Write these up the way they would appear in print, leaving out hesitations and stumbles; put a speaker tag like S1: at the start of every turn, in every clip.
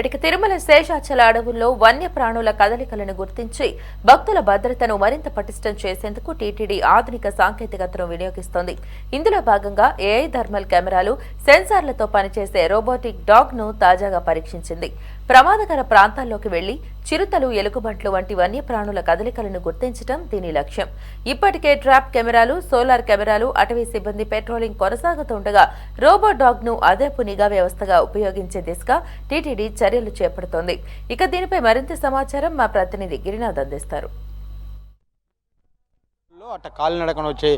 S1: ఇక తిరుమల శేషాచల అడవుల్లో వన్యప్రాణుల కదలికలను గుర్తించి భక్తుల భద్రతను మరింత పటిష్టం చేసేందుకు టీటీడీ ఆధునిక సాంకేతికతను వినియోగిస్తోంది. ఇందులో భాగంగా ఏఐ థర్మల్ కెమెరాలు, సెన్సార్లతో పనిచేసే రోబోటిక్ డాగ్ ను తాజాగా పరీక్షించింది. ప్రమాదకర ప్రాంతాల్లోకి వెళ్లి చిరుతలు, ఎలుగుబంట్లు వంటి వన్యప్రాణుల కదలికలను గుర్తించడం దీని లక్ష్యం. ఇప్పటికే ట్రాప్ కెమెరాలు, సోలార్ కెమెరాలు, అటవీ సిబ్బంది పెట్రోలింగ్ కొనసాగుతుండగా రోబో డాగ్ ను అదనపు నిఘా వ్యవస్థగా ఉపయోగించే దిశగా టీటీడీ చర్యలు చేపడుతోంది. ఇక దీనిపై మరింత సమాచారం మా ప్రతినిధి గిరినాథ్ అందిస్తారు.
S2: అట్ట కాలినడకన వచ్చే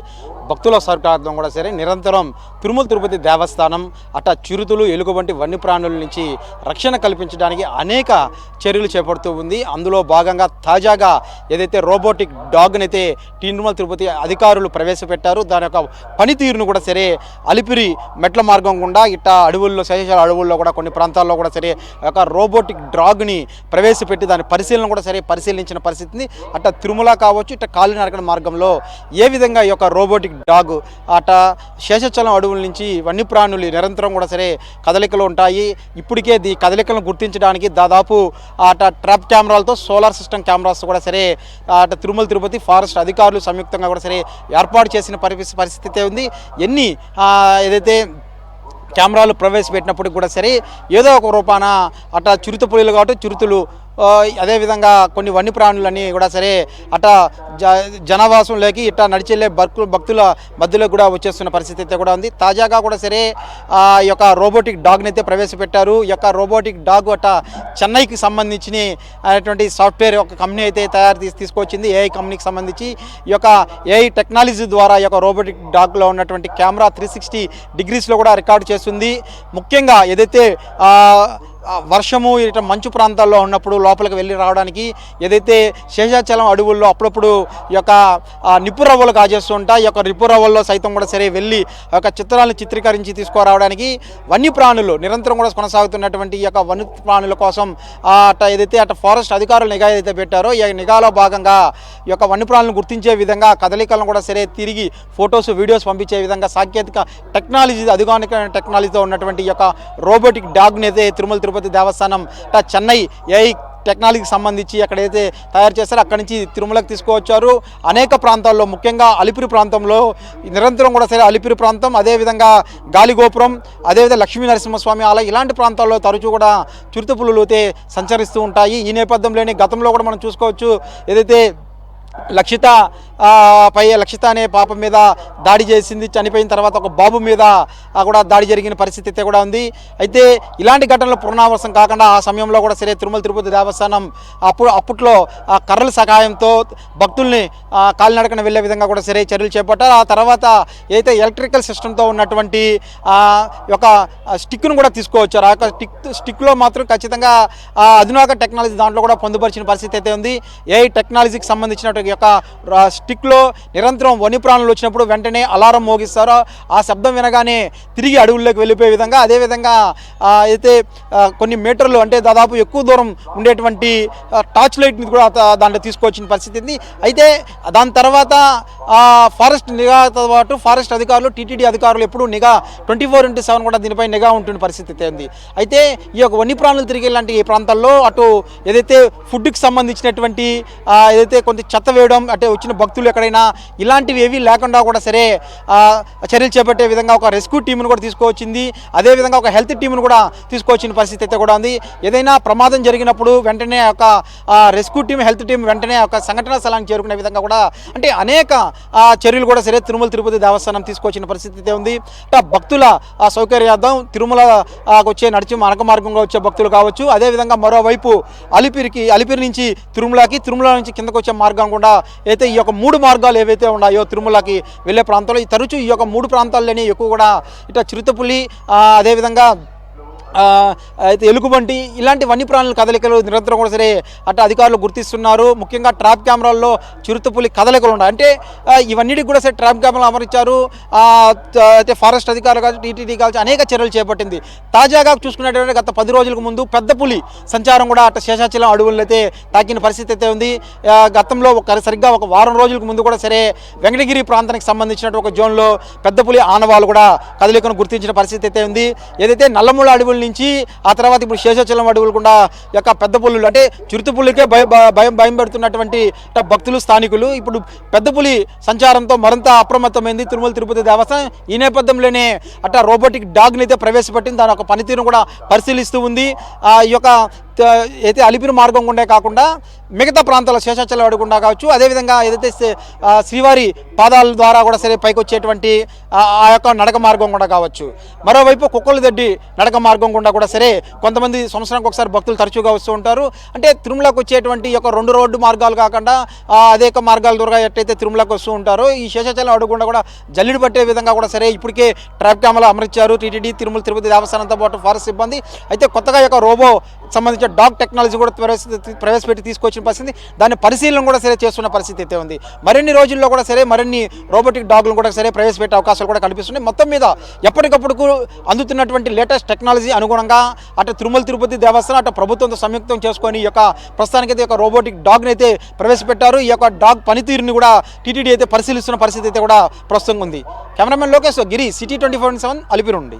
S2: భక్తుల సౌకర్యార్థం కూడా సరే నిరంతరం తిరుమల తిరుపతి దేవస్థానం అట్ట చిరుతలు, ఎలుగుబంటి వన్యప్రాణుల నుంచి రక్షణ కల్పించడానికి అనేక చర్యలు చేపడుతూ ఉంది. అందులో భాగంగా తాజాగా ఏదైతే రోబోటిక్ డాగ్ని అయితే తిరుమల తిరుపతి అధికారులు ప్రవేశపెట్టారు. దాని యొక్క పనితీరును కూడా సరే అలిపిరి మెట్ల మార్గం గుండా ఇట్ట అడవుల్లో, శేషాచల అడవుల్లో కూడా కొన్ని ప్రాంతాల్లో కూడా సరే ఒక రోబోటిక్ డాగ్ని ప్రవేశపెట్టి దాని పరిశీలన కూడా సరే పరిశీలించిన పరిస్థితిని అట్ట తిరుమల కావచ్చు, ఇట్ట కాలినడకన మార్గంలో ఏ విధంగా ఈ యొక్క రోబోటిక్ డాగ్ అట శేషాచలం అడవుల నుంచి వన్యప్రాణులు నిరంతరం కూడా సరే కదలికలు ఉంటాయి. ఇప్పటికే ఈ కదలికలను గుర్తించడానికి దాదాపు అట ట్రాప్ కెమెరాలతో, సోలార్ సిస్టమ్ కెమెరాస్ కూడా సరే అట తిరుమల తిరుపతి ఫారెస్ట్ అధికారులు సంయుక్తంగా కూడా సరే ఏర్పాటు చేసిన పరిస్థితి ఉంది. ఎన్ని ఏదైతే కెమెరాలు ప్రవేశపెట్టినప్పటికి కూడా సరే ఏదో ఒక రూపాన అట చిరుత పులులు కాబట్టి చిరుతలు, అదేవిధంగా కొన్ని వన్యప్రాణులన్నీ కూడా సరే అట జనవాసంలోకి ఇట్లా నడిచెళ్ళే భక్తుల మధ్యలో కూడా వచ్చేస్తున్న పరిస్థితి అయితే కూడా ఉంది. తాజాగా కూడా సరే ఈ యొక్క రోబోటిక్ డాగ్ని అయితే ప్రవేశపెట్టారు. ఈ యొక్క రోబోటిక్ డాగ్ అట చెన్నైకి సంబంధించిన అనేటువంటి సాఫ్ట్వేర్ ఒక కంపెనీ అయితే తీసుకొచ్చింది. ఏఐ కంపెనీకి సంబంధించి ఈ యొక్క ఏఐ టెక్నాలజీ ద్వారా ఈ యొక్క రోబోటిక్ డాగ్లో ఉన్నటువంటి కెమెరా 360 డిగ్రీస్లో కూడా రికార్డు చేస్తుంది. ముఖ్యంగా ఏదైతే వర్షము ఇట్లా మంచు ప్రాంతాల్లో ఉన్నప్పుడు లోపలికి వెళ్ళి రావడానికి ఏదైతే శేషాచలం అడవుల్లో అప్పుడప్పుడు ఈ యొక్క నిప్పు రవ్వలు కాజేస్తూ ఉంటాయి. ఈ యొక్క నిప్పు రవ్వల్లో సైతం కూడా సరే వెళ్ళి ఆ యొక్క చిత్రాలను చిత్రీకరించి తీసుకురావడానికి వన్యప్రాణులు నిరంతరం కూడా కొనసాగుతున్నటువంటి ఈ యొక్క వన్యప్రాణుల కోసం అట్ట ఏదైతే అట్ట ఫారెస్ట్ అధికారులు నిఘా ఏదైతే పెట్టారో ఈ నిఘాలో భాగంగా ఈ యొక్క వన్యప్రాణులను గుర్తించే విధంగా కదలికలను కూడా సరే తిరిగి ఫొటోస్, వీడియోస్ పంపించే విధంగా సాంకేతిక టెక్నాలజీ, అధికారిక టెక్నాలజీతో ఉన్నటువంటి ఈ యొక్క రోబోటిక్ డాగ్ని అయితే తిరుమల తిరుపతి దేవస్థానం చెన్నై ఏఐ టెక్నాలజీకి సంబంధించి అక్కడైతే తయారు చేస్తారో అక్కడి నుంచి తిరుమలకు తీసుకువచ్చారు. అనేక ప్రాంతాల్లో, ముఖ్యంగా అలిపిరి ప్రాంతంలో నిరంతరం కూడా సరే అలిపిరి ప్రాంతం, అదేవిధంగా గాలిగోపురం, అదేవిధంగా లక్ష్మీ నరసింహస్వామి ఆలయం ఇలాంటి ప్రాంతాల్లో తరచూ కూడా చిరుత పులులు అయితే సంచరిస్తూ ఉంటాయి. ఈ నేపథ్యంలోనే గతంలో కూడా మనం చూసుకోవచ్చు ఏదైతే లక్షిత అనే పాప మీద దాడి చేసింది, చనిపోయిన తర్వాత ఒక బాబు మీద కూడా దాడి జరిగిన పరిస్థితి అయితే కూడా ఉంది. అయితే ఇలాంటి ఘటనలు పునరావృతం కాకుండా ఆ సమయంలో కూడా సరే తిరుమల తిరుపతి దేవస్థానం అప్పట్లో కర్రల సహాయంతో భక్తుల్ని కాలినడకన వెళ్ళే విధంగా కూడా సరే చర్యలు చేపట్టారు. ఆ తర్వాత ఏదైతే ఎలక్ట్రికల్ సిస్టంతో ఉన్నటువంటి ఒక స్టిక్ను కూడా తీసుకువచ్చారు. ఆ యొక్క స్టిక్లో మాత్రం ఖచ్చితంగా అధునాతన టెక్నాలజీ దాంట్లో కూడా పొందుపరిచిన పరిస్థితి అయితే ఉంది. ఏఐ టెక్నాలజీకి సంబంధించినటువంటి యొక్క స్టిక్లో నిరంతరం వన్యప్రాణులు వచ్చినప్పుడు వెంటనే అలారం మోగిస్తారో ఆ శబ్దం వినగానే తిరిగి అడవుల్లోకి వెళ్ళిపోయే విధంగా, అదేవిధంగా అయితే కొన్ని మీటర్లు అంటే దాదాపు ఎక్కువ దూరం ఉండేటువంటి టార్చ్ లైట్ని కూడా దాంట్లో తీసుకొచ్చిన పరిస్థితి ఉంది. అయితే దాని తర్వాత ఫారెస్ట్ నిఘాతో పాటు ఫారెస్ట్ అధికారులు, టీటీడీ అధికారులు ఎప్పుడు నిఘా 24/7 కూడా దీనిపై నిఘా ఉంటున్న పరిస్థితి అయితే ఉంది. అయితే ఈ యొక్క వన్యప్రాణులు తిరిగి ఇలాంటి ప్రాంతాల్లో అటు ఏదైతే ఫుడ్కి సంబంధించినటువంటి ఏదైతే కొంత చెత్త వేయడం, అంటే వచ్చిన భక్తులు ఎక్కడైనా ఇలాంటివి ఏవి లేకుండా కూడా సరే చర్యలు చేపట్టే విధంగా ఒక రెస్క్యూ టీంను కూడా తీసుకువచ్చింది. అదేవిధంగా ఒక హెల్త్ టీంను కూడా తీసుకొచ్చిన పరిస్థితి అయితే కూడా ఉంది. ఏదైనా ప్రమాదం జరిగినప్పుడు వెంటనే ఒక రెస్క్యూ టీం, హెల్త్ టీం వెంటనే ఒక సంఘటనా స్థలానికి చేరుకునే విధంగా కూడా అంటే అనేక చర్యలు కూడా సరే తిరుమల తిరుపతి దేవస్థానం తీసుకొచ్చిన పరిస్థితి అయితే ఉంది. భక్తుల సౌకర్యార్థం తిరుమల వచ్చే నడిచి మనక మార్గంగా వచ్చే భక్తులు కావచ్చు, అదేవిధంగా మరోవైపు అలిపిరి నుంచి తిరుమల నుంచి కిందకు వచ్చే మార్గం కూడా అయితే ఈ యొక్క 3 మార్గాలు ఏవైతే ఉన్నాయో తిరుమలకి వెళ్ళే ప్రాంతాల్లో ఈ తరచూ ఈ యొక్క 3 ప్రాంతాల్లోనే ఎక్కువ కూడా ఇట్లా చిరుతపులి, అదేవిధంగా అయితే ఎలుగుబంటి ఇలాంటి వన్యప్రాణుల కదలికలు నిరంతరం కూడా సరే అట్లా అధికారులు గుర్తిస్తున్నారు. ముఖ్యంగా ట్రాప్ కెమెరాల్లో చిరుతపులి కదలికలు ఉన్నాయి. అంటే ఇవన్నిటికి కూడా సరే ట్రాప్ కెమెరాలు అమర్చారు. అయితే ఫారెస్ట్ అధికారులు కావచ్చు, టీటీడీ కావచ్చు అనేక చర్యలు చేపట్టింది. తాజాగా చూసుకున్నటువంటి గత 10 రోజులకు ముందు పెద్ద పులి సంచారం కూడా అట్లా శేషాచలం అడవుల్లో అయితే తాకిన పరిస్థితి అయితే ఉంది. గతంలో సరిగ్గా ఒక వారం రోజులకు ముందు కూడా సరే వెంకటగిరి ప్రాంతానికి సంబంధించినటువంటి ఒక జోన్లో పెద్ద పులి ఆనవాళ్ళు కూడా కదలికను గుర్తించిన పరిస్థితి అయితే ఉంది. ఏదైతే నల్లముళ్ళ అడవుల నుంచి ఆ తర్వాత ఇప్పుడు శేషాచలం అడవులు కూడా యొక్క పెద్ద పులులు అంటే చిరుత పులికే భయం పెడుతున్నటువంటి భక్తులు స్థానికులు ఇప్పుడు పెద్ద పులి సంచారంతో మరింత అప్రమత్తమైంది తిరుమల తిరుపతి దేవస్థానం. ఈ నేపథ్యంలోనే రోబోటిక్ డాగ్ని అయితే ప్రవేశపెట్టింది. దాని ఒక పనితీరును కూడా పరిశీలిస్తూ ఉంది. ఈ యొక్క అయితే అలిపిరి మార్గం గుండా కాకుండా మిగతా ప్రాంతాల శేషాచలం అడవి గుండా కావచ్చు, అదేవిధంగా ఏదైతే శ్రీవారి పాదాల ద్వారా కూడా సరే పైకి వచ్చేటువంటి ఆ యొక్క నడక మార్గం కూడా కావచ్చు. మరోవైపు కుక్కలదొడ్డి నడక మార్గం గుండా కూడా సరే కొంతమంది సంవత్సరానికి ఒకసారి భక్తులు తరచుగా వస్తూ ఉంటారు. అంటే తిరుమలకు వచ్చేటువంటి యొక్క 2 రోడ్డు మార్గాలు కాకుండా అనేక మార్గాల ద్వారా ఎట్టయితే తిరుమలకు వస్తూ ఉంటారో ఈ శేషాచలం అడవి గుండా కూడా జల్లిడి పట్టే విధంగా కూడా సరే ఇప్పటికే ట్రాఫిక్ అమలు అమర్చారు టీటీడీ, తిరుమల తిరుపతి దేవస్థానంతో పాటు ఫారెస్ట్ సిబ్బంది. అయితే కొత్తగా యొక్క రోబో సంబంధించిన డాగ్ టెక్నాలజీ కూడా ప్రవేశపెట్టి తీసుకొచ్చిన పరిస్థితి, దాని పరిశీలన కూడా సరే చేస్తున్న పరిస్థితి అయితే ఉంది. మరిన్ని రోజుల్లో కూడా సరే మరిన్ని రోబోటిక్ డాగ్లను కూడా సరే ప్రవేశపెట్టే అవకాశాలు కూడా కనిపిస్తున్నాయి. మొత్తం మీద ఎప్పటికప్పుడు అందుతున్నటువంటి లేటెస్ట్ టెక్నాలజీ అనుగుణంగా తిరుమల తిరుపతి దేవస్థానం ప్రభుత్వంతో సంయుక్తం చేసుకొని ఈ యొక్క ప్రస్తుతానికైతే యొక్క రోబోటిక్ డాగ్ని అయితే ప్రవేశపెట్టారు. ఈ యొక్క డాగ్ పనితీరుని కూడా టీటీడీ అయితే పరిశీలిస్తున్న పరిస్థితి అయితే కూడా ప్రస్తుతం ఉంది. కెమెరామెన్ లోకేష్ గిరి, సిటీ 24/7 అలిపిరి నుండి.